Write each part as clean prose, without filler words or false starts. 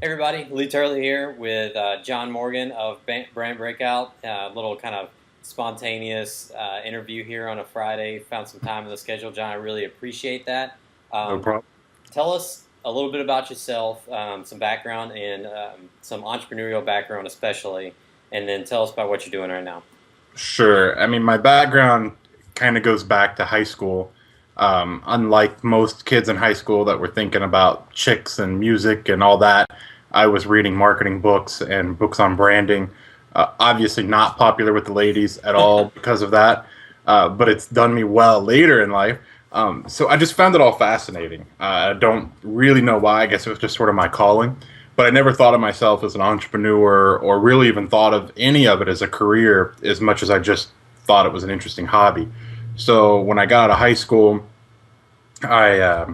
Everybody, Lee Turley here with John Morgan of Brand Breakout. A little kind of spontaneous interview here on a Friday. Found some time in the schedule, John. I really appreciate that. No Um, problem. Tell us a little bit about yourself, some background, and some entrepreneurial background, especially, and then tell us about what you're doing right now. Sure. I mean, my background kind of goes back to high school. Unlike most kids in high school that were thinking about chicks and music and all that, I was reading marketing books and books on branding. Obviously, not popular with the ladies at all because of that, but it's done me well later in life. So I just found it all fascinating. I don't really know why. I guess it was just sort of my calling. But I never thought of myself as an entrepreneur or really even thought of any of it as a career as much as I just thought it was an interesting hobby. So when I got out of high school, I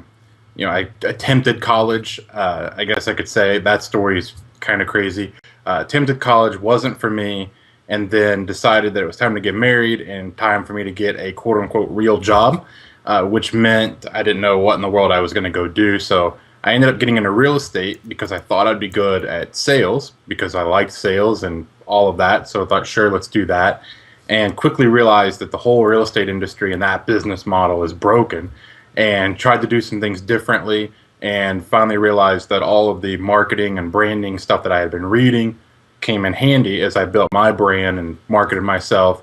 attempted college. I guess I could say that story's kind of crazy. Attempted college wasn't for me, and then decided that it was time to get married and time for me to get a quote unquote real job, which meant I didn't know what in the world I was going to go do. So I ended up getting into real estate because I thought I'd be good at sales because I liked sales and all of that. So I thought, sure, let's do that. And quickly realized that the whole real estate industry and that business model is broken, and tried to do some things differently, and finally realized that all of the marketing and branding stuff that I had been reading came in handy as I built my brand and marketed myself.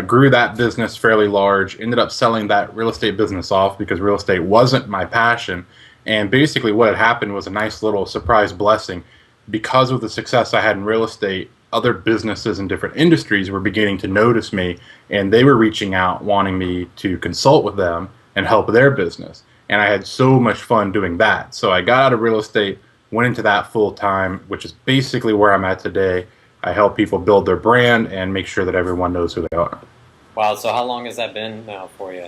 Grew that business fairly large, ended up selling that real estate business off because real estate wasn't my passion. And basically, what had happened was a nice little surprise blessing. Because of the success I had in real estate, other businesses in different industries were beginning to notice me, and they were reaching out wanting me to consult with them and help their business. And I had so much fun doing that. So I got out of real estate, went into that full time, which is basically where I'm at today. I help people build their brand and make sure that everyone knows who they are. Wow. So how long has that been now for you?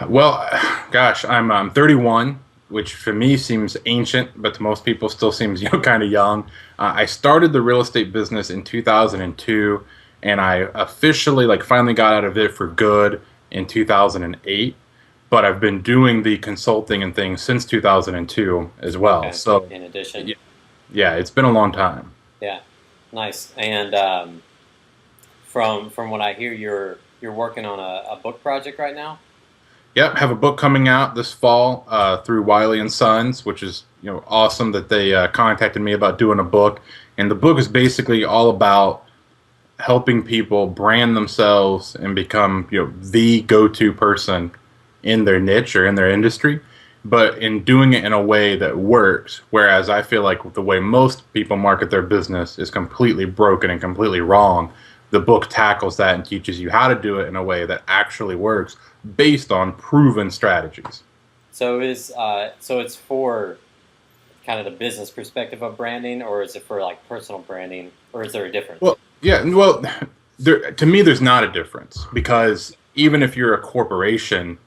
Well, gosh, I'm 31, which for me seems ancient, but to most people still seems kind of young. I started the real estate business in 2002, and I officially finally got out of it for good in 2008. But I've been doing the consulting and things since 2002 as well. Okay. So In addition, yeah, it's been a long time. yeah, nice. And from what I hear, you're working on a book project right now. Yep, have a book coming out this fall through Wiley and Sons, which is awesome that they contacted me about doing a book. And the book is basically all about helping people brand themselves and become the go-to person in their niche or in their industry, but in doing it in a way that works. Whereas I feel like the way most people market their business is completely broken and completely wrong. The book tackles that and teaches you how to do it in a way that actually works based on proven strategies. So it's for kind of the business perspective of branding, or is it for like personal branding, or is there a difference? Well, yeah, well, to me, there's not a difference because even if you're a corporation,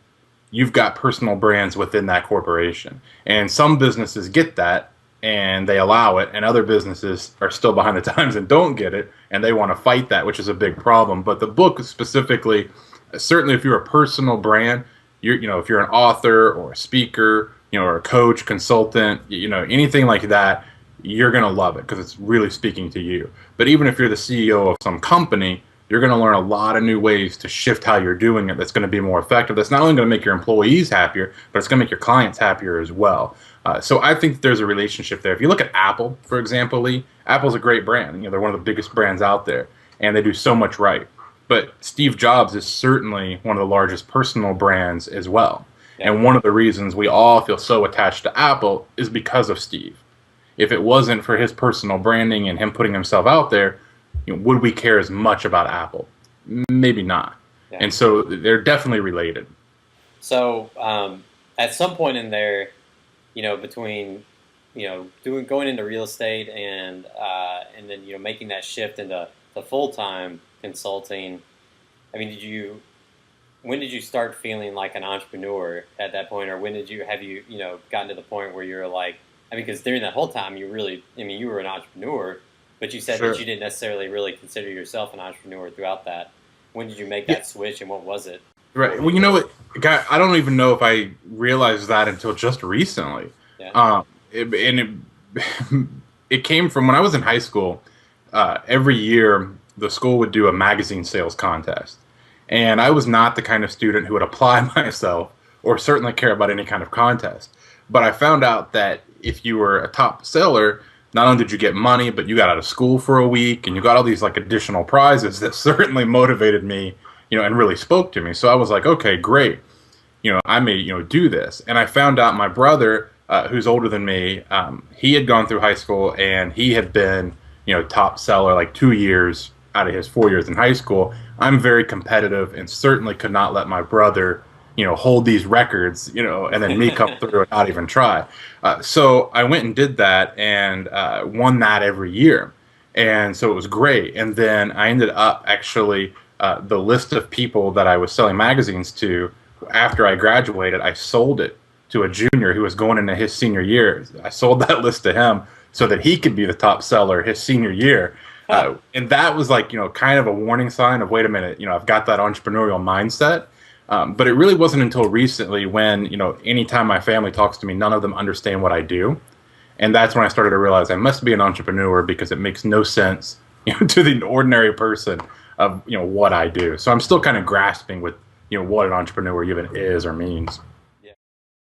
you've got personal brands within that corporation. And some businesses get that and they allow it, and other businesses are still behind the times and don't get it, and they want to fight that, which is a big problem. But the book specifically, certainly if you're a personal brand, if you're an author or a speaker, or a coach, consultant, anything like that, you're going to love it because it's really speaking to you. But even if you're the CEO of some company, you're going to learn a lot of new ways to shift how you're doing it that's going to be more effective. That's not only going to make your employees happier, but it's going to make your clients happier as well. So I think there's a relationship there. If you look at Apple, for example, Lee, Apple's a great brand. They're one of the biggest brands out there, and they do so much right. But Steve Jobs is certainly one of the largest personal brands as well. Yeah. And one of the reasons we all feel so attached to Apple is because of Steve. If it wasn't for his personal branding and him putting himself out there, would we care as much about Apple? Maybe not. Yeah. And so they're definitely related. So at some point in there, between doing going into real estate and then making that shift into the full time consulting. I mean, when did you start feeling like an entrepreneur at that point, or when did you have you gotten to the point where you're like, I mean, because during that whole time you really, I mean, you were an entrepreneur, but you said Sure. that you didn't necessarily really consider yourself an entrepreneur throughout that. When did you make Yeah. that switch, and what was it? Right. Well, you know what, guy, I don't even know if I realized that until just recently. Yeah. Um, and it it came from when I was in high school. Every year, the school would do a magazine sales contest. And I was not the kind of student who would apply myself or certainly care about any kind of contest. But I found out that if you were a top seller, not only did you get money, but you got out of school for a week and you got all these like additional prizes that certainly motivated me, and really spoke to me. So I was like, okay, great. I may, do this. And I found out my brother, who's older than me, he had gone through high school and he had been, top seller like 2 years out of his 4 years in high school. I'm very competitive and certainly could not let my brother, hold these records, and then me come through and not even try. So I went and did that and won that every year. And so it was great. And then I ended up actually, the list of people that I was selling magazines to after I graduated, I sold it to a junior who was going into his senior year. I sold that list to him so that he could be the top seller his senior year. And that was like, kind of a warning sign of, wait a minute, I've got that entrepreneurial mindset. But it really wasn't until recently when, anytime my family talks to me, none of them understand what I do. And that's when I started to realize I must be an entrepreneur because it makes no sense, to the ordinary person of, what I do. So I'm still kind of grasping with, what an entrepreneur even is or means.